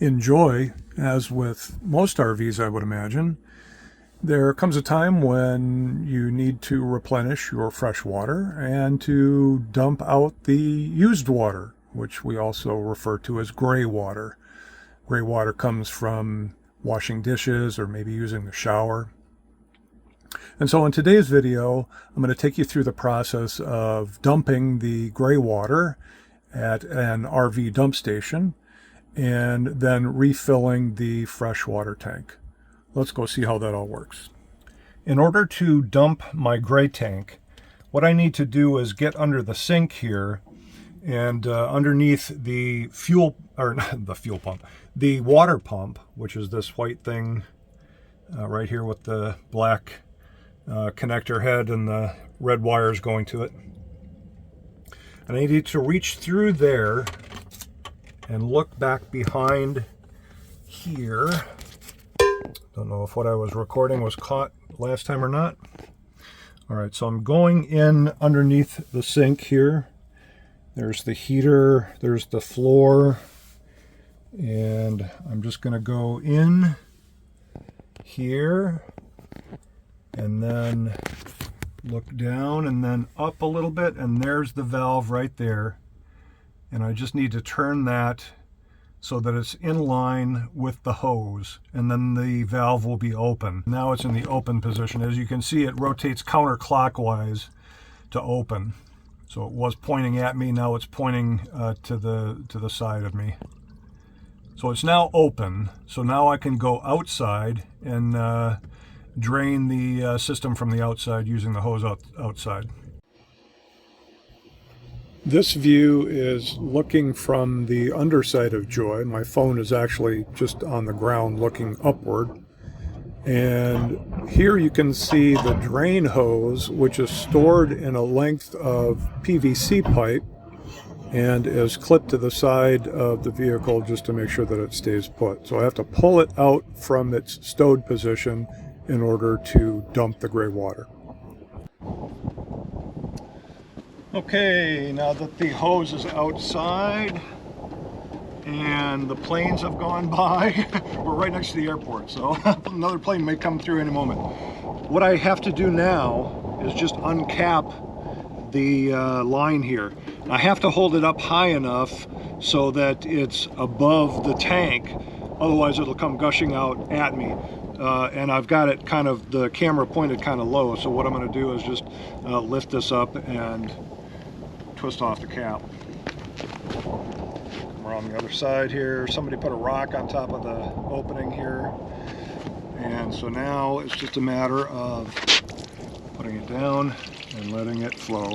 enjoy, as with most RVs I would imagine, there comes a time when you need to replenish your fresh water and to dump out the used water, which we also refer to as gray water. Gray water comes from washing dishes or maybe using the shower. And so in today's video, I'm going to take you through the process of dumping the gray water at an RV dump station and then refilling the fresh water tank. Let's go see how that all works. In order to dump my gray tank, what I need to do is get under the sink here and underneath the the water pump, which is this white thing right here with the black connector head and the red wires going to it. And I need to reach through there and look back behind here. Don't know if what I was recording was caught last time or not. All right, so I'm going in underneath the sink here. There's the heater, there's the floor, and I'm just going to go in here and then look down and then up a little bit, and there's the valve right there. And I just need to turn that so that it's in line with the hose, and then the valve will be open. Now it's in the open position. As you can see, it rotates counterclockwise to open. So it was pointing at me, now it's pointing to the side of me. So it's now open, so now I can go outside and drain the system from the outside using the hose outside. This view is looking from the underside of Joy. My phone is actually just on the ground looking upward. And here you can see the drain hose, which is stored in a length of PVC pipe and is clipped to the side of the vehicle just to make sure that it stays put. So I have to pull it out from its stowed position in order to dump the gray water. Okay, now that the hose is outside and the planes have gone by, we're right next to the airport, so another plane may come through any moment. What I have to do now is just uncap the line here. I have to hold it up high enough so that it's above the tank, otherwise it'll come gushing out at me. And I've got it kind of, the camera pointed kind of low, so what I'm going to do is just lift this up and twist off the cap. Come around the other side here. Somebody put a rock on top of the opening here. And so now it's just a matter of putting it down and letting it flow.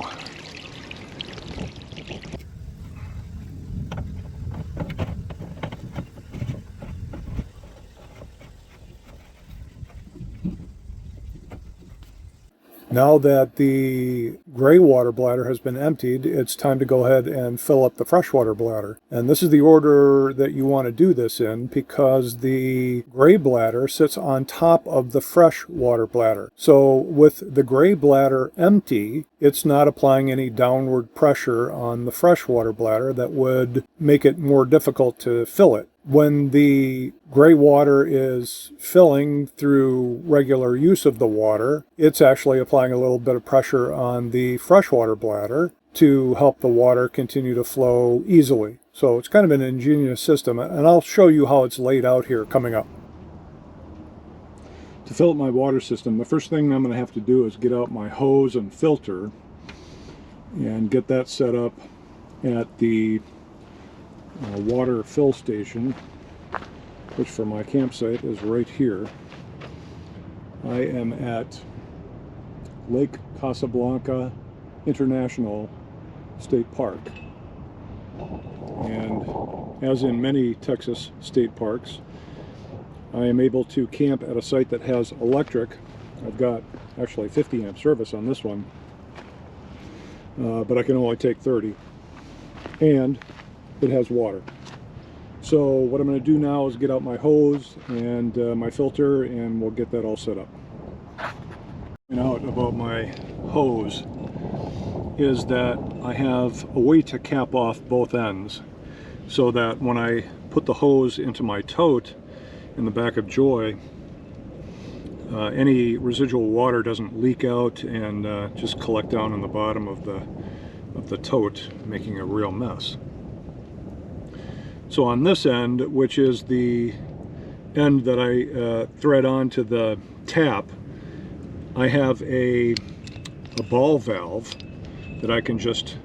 Now that the gray water bladder has been emptied, it's time to go ahead and fill up the freshwater bladder. And this is the order that you want to do this in, because the gray bladder sits on top of the freshwater bladder. So with the gray bladder empty, it's not applying any downward pressure on the freshwater bladder that would make it more difficult to fill it. When the gray water is filling through regular use of the water, it's actually applying a little bit of pressure on the freshwater bladder to help the water continue to flow easily. So it's kind of an ingenious system, and I'll show you how it's laid out here coming up. To fill up my water system, the first thing I'm going to have to do is get out my hose and filter and get that set up at the water fill station, which for my campsite is right here. I am at Lake Casa Blanca International State Park, and as in many Texas state parks, I am able to camp at a site that has electric. I've got actually 50 amp service on this one, but I can only take 30, and it has water. So what I'm going to do now is get out my hose and my filter, and we'll get that all set up. Out about my hose is that I have a way to cap off both ends. so that when I put the hose into my tote in the back of Joy, any residual water doesn't leak out and just collect down in the bottom of the tote, making a real mess. So on this end, which is the end that I thread onto the tap, I have a ball valve that I can just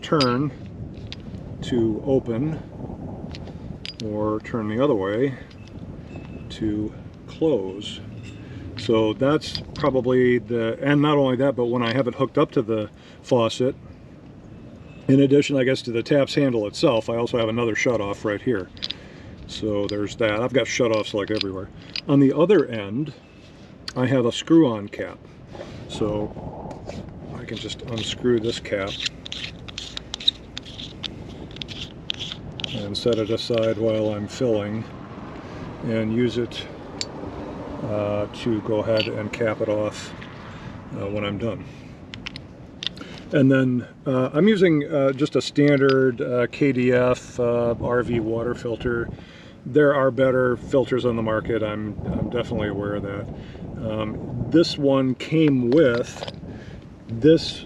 turn to open, or turn the other way to close. So that's probably and not only that, but when I have it hooked up to the faucet, in addition, I guess, to the tap's handle itself, I also have another shutoff right here. So there's that. I've got shutoffs like everywhere. On the other end, I have a screw-on cap. So I can just unscrew this cap and set it aside while I'm filling, and use it to go ahead and cap it off when I'm done. And then I'm using just a standard KDF RV water filter. There are better filters on the market. I'm definitely aware of that. This one came with this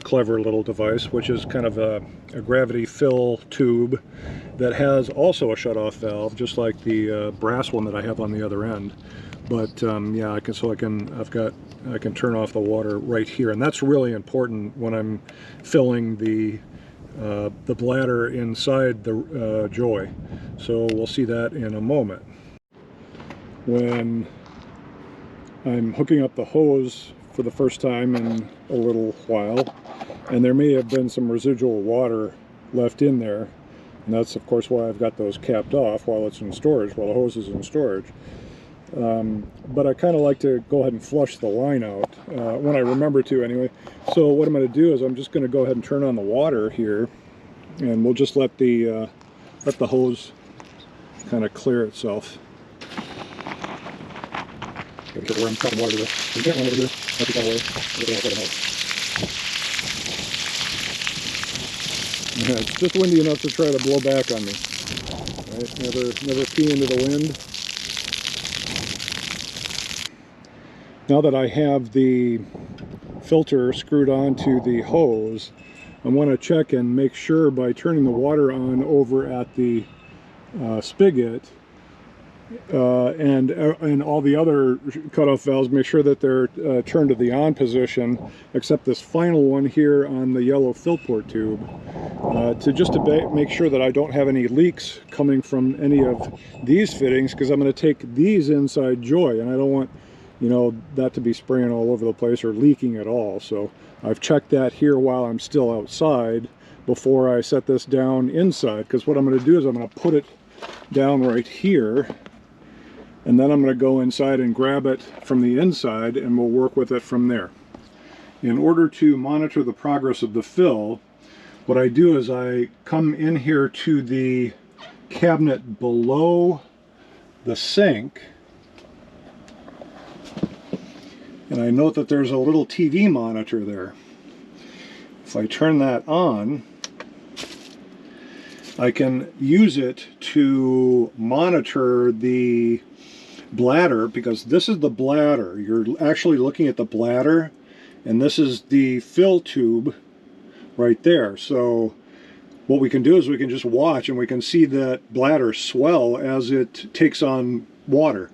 clever little device, which is kind of a gravity fill tube that has also a shutoff valve, just like the brass one that I have on the other end. But yeah, I can turn off the water right here, and that's really important when I'm filling the bladder inside the Joy. So we'll see that in a moment. When I'm hooking up the hose for the first time in a little while, and there may have been some residual water left in there, and that's of course why I've got those capped off while it's in storage, while the hose is in storage. But I kind of like to go ahead and flush the line out when I remember to anyway. So what I'm going to do is I'm just going to go ahead and turn on the water here, and we'll just let the hose kind of clear itself. Gotta get where I'm cutting water to. You can't run over here. Have to go away. Yeah, it's just windy enough to try to blow back on me. Right? Never pee into the wind. Now that I have the filter screwed onto the hose, I want to check and make sure by turning the water on over at the spigot and all the other cutoff valves, make sure that they're turned to the on position, except this final one here on the yellow fill port tube, to make sure that I don't have any leaks coming from any of these fittings, because I'm going to take these inside Joy, and I don't want, you know, that to be spraying all over the place or leaking at all. So I've checked that here while I'm still outside before I set this down inside, because what I'm going to do is I'm going to put it down right here, and then I'm going to go inside and grab it from the inside, and we'll work with it from there. In order to monitor the progress of the fill, what I do is I come in here to the cabinet below the sink, and I note that there's a little TV monitor there. If I turn that on, I can use it to monitor the bladder, because this is the bladder. You're actually looking at the bladder, and this is the fill tube right there. So what we can do is we can just watch, and we can see that bladder swell as it takes on water.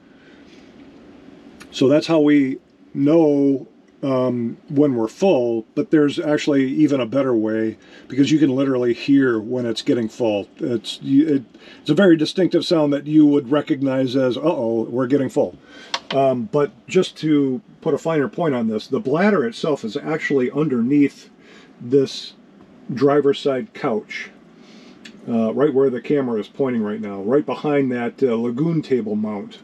So that's how we know when we're full. But there's actually even a better way, because you can literally hear when it's getting full. It's a very distinctive sound that you would recognize as, uh-oh, we're getting full. But just to put a finer point on this, the bladder itself is actually underneath this driver's side couch, right where the camera is pointing right now, right behind that lagoon table mount.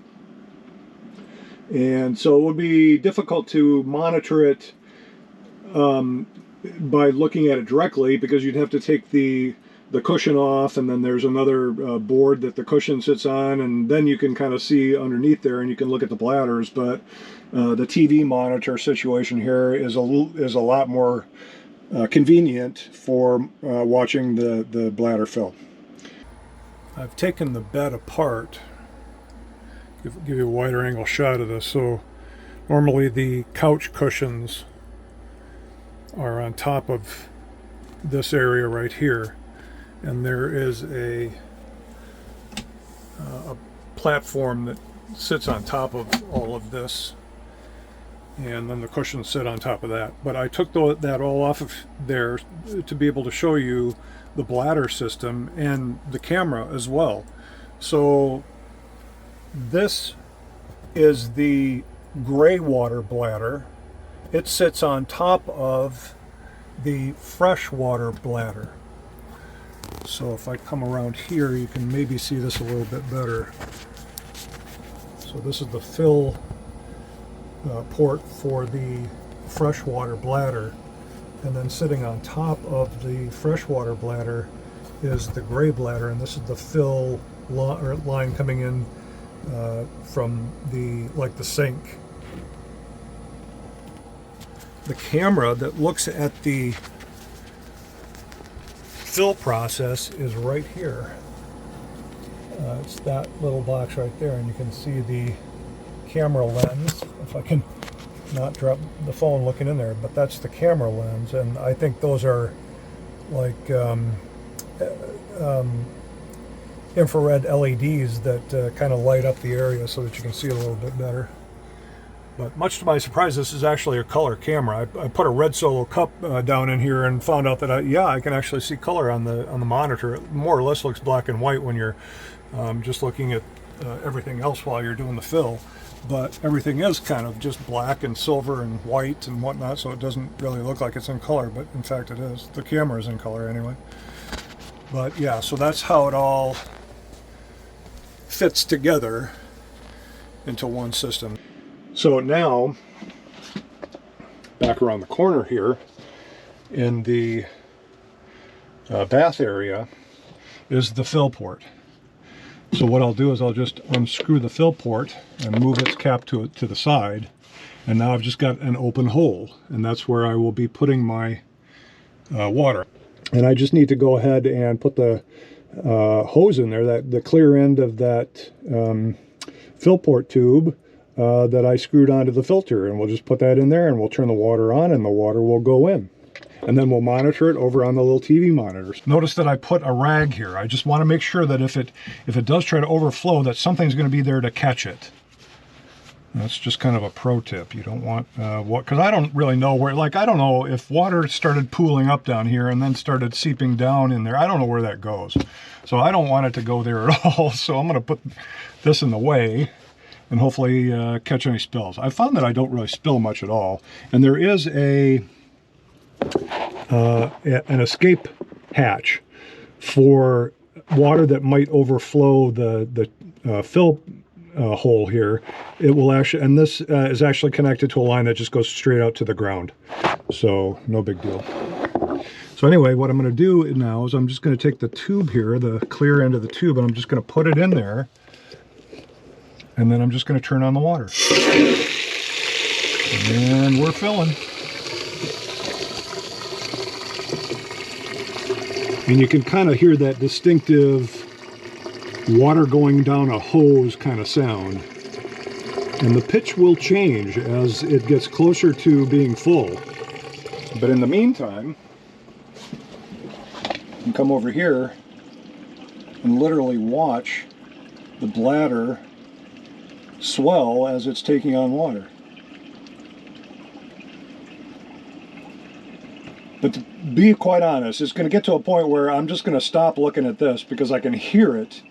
And so it would be difficult to monitor it by looking at it directly, because you'd have to take the cushion off, and then there's another board that the cushion sits on, and then you can kind of see underneath there and you can look at the bladders. But the TV monitor situation here is a lot more convenient for watching the bladder fill. I've taken the bed apart. Give you a wider angle shot of this. So normally the couch cushions are on top of this area right here, and there is a platform that sits on top of all of this, and then the cushions sit on top of that. But I took that all off of there to be able to show you the bladder system and the camera as well. So this is the gray water bladder. It sits on top of the freshwater bladder. So if I come around here, you can maybe see this a little bit better. So this is the fill port for the freshwater bladder, and then sitting on top of the freshwater bladder is the gray bladder, and this is the fill line coming in from the sink. The camera that looks at the fill process is right here. It's that little box right there, and you can see the camera lens. If I can not drop the phone looking in there, but that's the camera lens, and I think those are like infrared LEDs that kind of light up the area so that you can see a little bit better. But much to my surprise, this is actually a color camera. I put a red Solo cup down in here and found out that I can actually see color on the monitor. It more or less looks black and white when you're just looking at everything else while you're doing the fill. But everything is kind of just black and silver and white and whatnot, so it doesn't really look like it's in color, but in fact it is. The camera is in color anyway. But yeah, so that's how it all fits together into one system. So now, back around the corner here, in the bath area, is the fill port. So what I'll do is I'll just unscrew the fill port and move its cap to the side, and now I've just got an open hole, and that's where I will be putting my water. And I just need to go ahead and put the hose in there, the clear end of that fill port tube that I screwed onto the filter, and we'll just put that in there, and we'll turn the water on, and the water will go in. And then we'll monitor it over on the little TV monitors. Notice that I put a rag here. I just want to make sure that if it does try to overflow, that something's going to be there to catch it. That's just kind of a pro tip. You don't want because I don't really know where, like, I don't know if water started pooling up down here and then started seeping down in there. I don't know where that goes. So I don't want it to go there at all. So I'm going to put this in the way and hopefully catch any spills. I found that I don't really spill much at all. And there is an escape hatch for water that might overflow the fill hole here. It will actually, and this is actually connected to a line that just goes straight out to the ground. So no big deal. So anyway, what I'm going to do now is I'm just going to take the tube here, the clear end of the tube, and I'm just going to put it in there. And then I'm just going to turn on the water. And we're filling. And you can kind of hear that distinctive water going down a hose kind of sound. And the pitch will change as it gets closer to being full. But in the meantime, you can come over here and literally watch the bladder swell as it's taking on water. But to be quite honest, it's going to get to a point where I'm just going to stop looking at this because I can hear it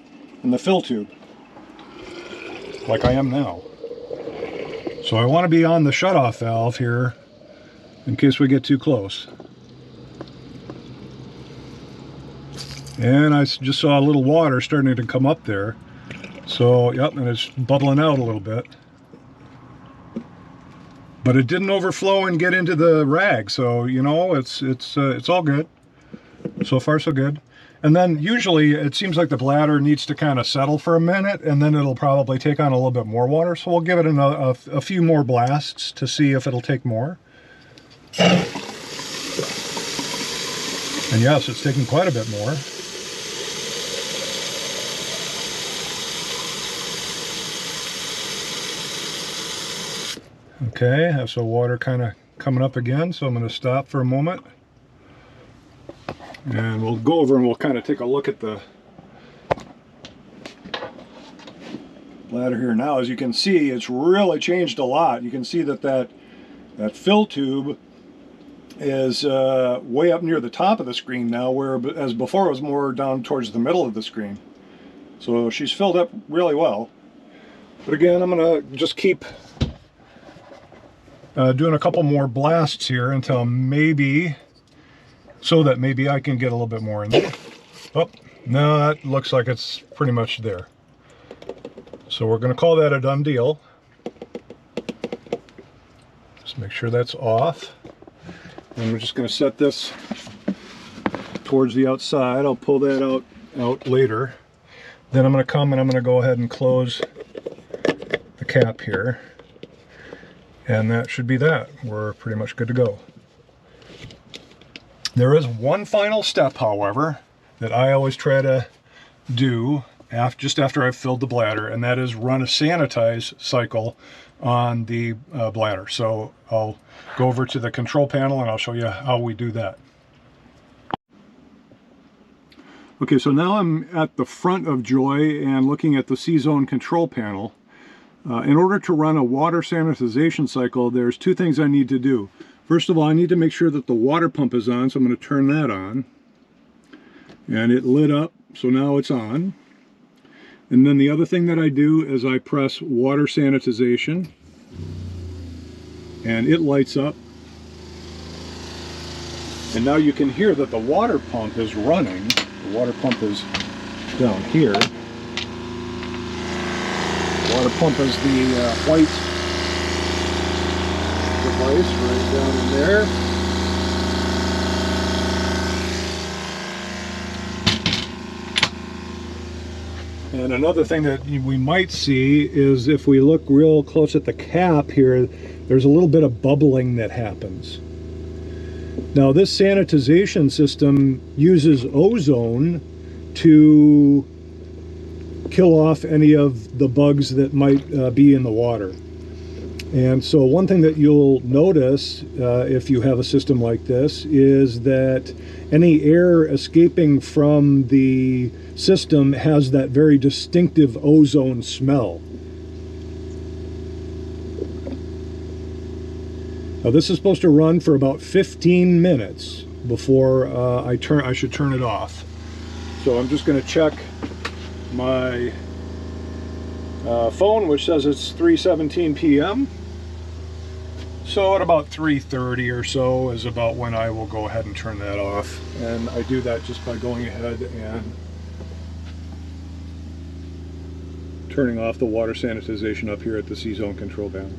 in the fill tube, like I am now. So I want to be on the shutoff valve here in case we get too close. And I just saw a little water starting to come up there. So, yep, and it's bubbling out a little bit. But it didn't overflow and get into the rag, so, you know, it's all good. So far, so good. And then usually it seems like the bladder needs to kind of settle for a minute, and then it'll probably take on a little bit more water. So we'll give it a few more blasts to see if it'll take more. And yes, it's taking quite a bit more. Okay, I have some water kind of coming up again, so I'm going to stop for a moment. And we'll go over and we'll kind of take a look at the bladder here now. As you can see, it's really changed a lot. You can see that fill tube is way up near the top of the screen now, whereas before it was more down towards the middle of the screen. So she's filled up really well. But again, I'm going to just keep doing a couple more blasts here until maybe I can get a little bit more in there. Oh, no, that looks like it's pretty much there. So we're going to call that a done deal. Just make sure that's off. And we're just going to set this towards the outside. I'll pull that out later. Then I'm going to come and I'm going to go ahead and close the cap here. And that should be that. We're pretty much good to go. There is one final step, however, that I always try to do just after I've filled the bladder, and that is run a sanitize cycle on the bladder. So I'll go over to the control panel and I'll show you how we do that. Okay, so now I'm at the front of Joy and looking at the C-Zone control panel. In order to run a water sanitization cycle, there's two things I need to do. First of all, I need to make sure that the water pump is on, so I'm going to turn that on. And it lit up, so now it's on. And then the other thing that I do is I press water sanitization, and it lights up. And now you can hear that the water pump is running. The water pump is down here. The water pump is the white device right down in there. And another thing that we might see is if we look real close at the cap here, there's a little bit of bubbling that happens. Now this sanitization system uses ozone to kill off any of the bugs that might be in the water. And so one thing that you'll notice if you have a system like this is that any air escaping from the system has that very distinctive ozone smell. Now this is supposed to run for about 15 minutes before I should turn it off. So I'm just going to check my phone, which says it's 3:17 p.m. So at about 3:30 or so is about when I will go ahead and turn that off. And I do that just by going ahead and turning off the water sanitization up here at the C-Zone control panel.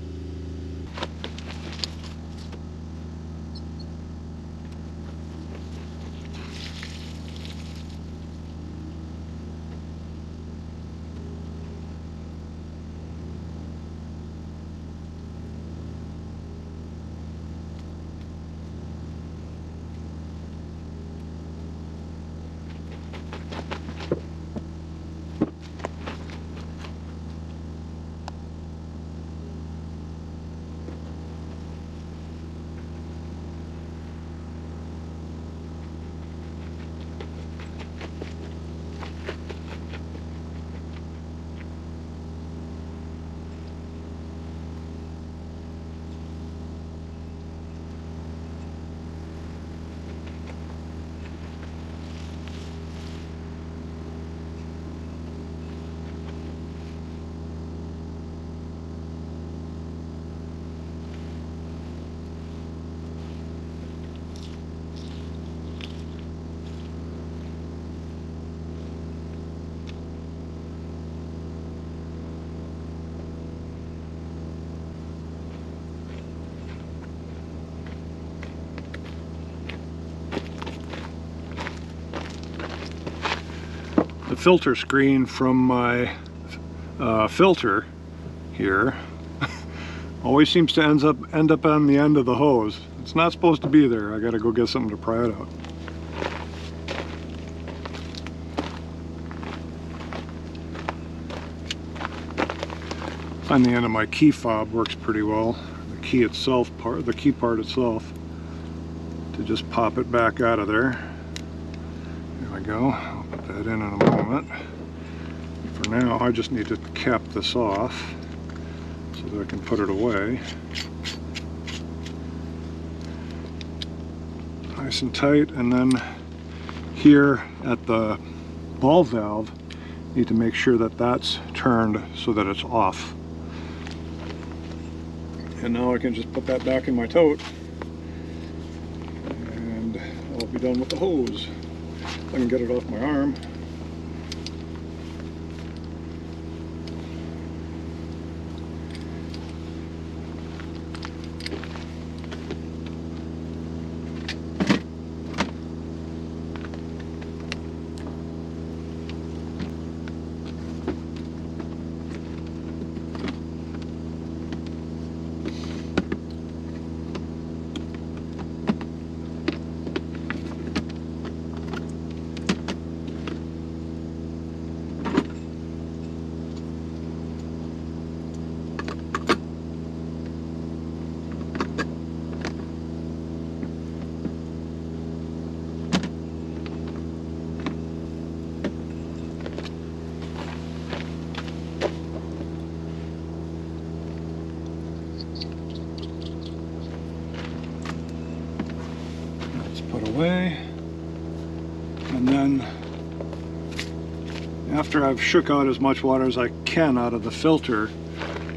The filter screen from my filter here always seems to end up on the end of the hose. It's not supposed to be there. I gotta go get something to pry it out. I find the end of my key fob works pretty well. key itself, the key part itself, to just pop it back out of there. There we go. I'll put that in a moment. For now, I just need to cap this off so that I can put it away. Nice and tight, and then here at the ball valve, need to make sure that that's turned so that it's off. And now I can just put that back in my tote, and I'll be done with the hose. I can get it off my arm. Away, and then after I've shook out as much water as I can out of the filter,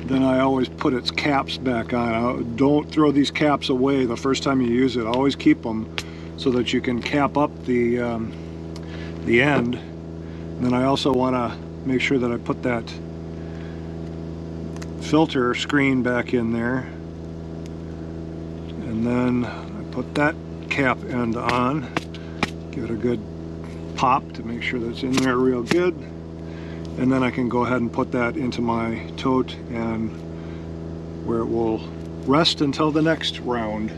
then I always put its caps back on. Don't throw these caps away the first time you use it. Always keep them so that you can cap up the end. And then I also want to make sure that I put that filter screen back in there, and then I put that cap end on, give it a good pop to make sure that it's in there real good, and then I can go ahead and put that into my tote and where it will rest until the next round.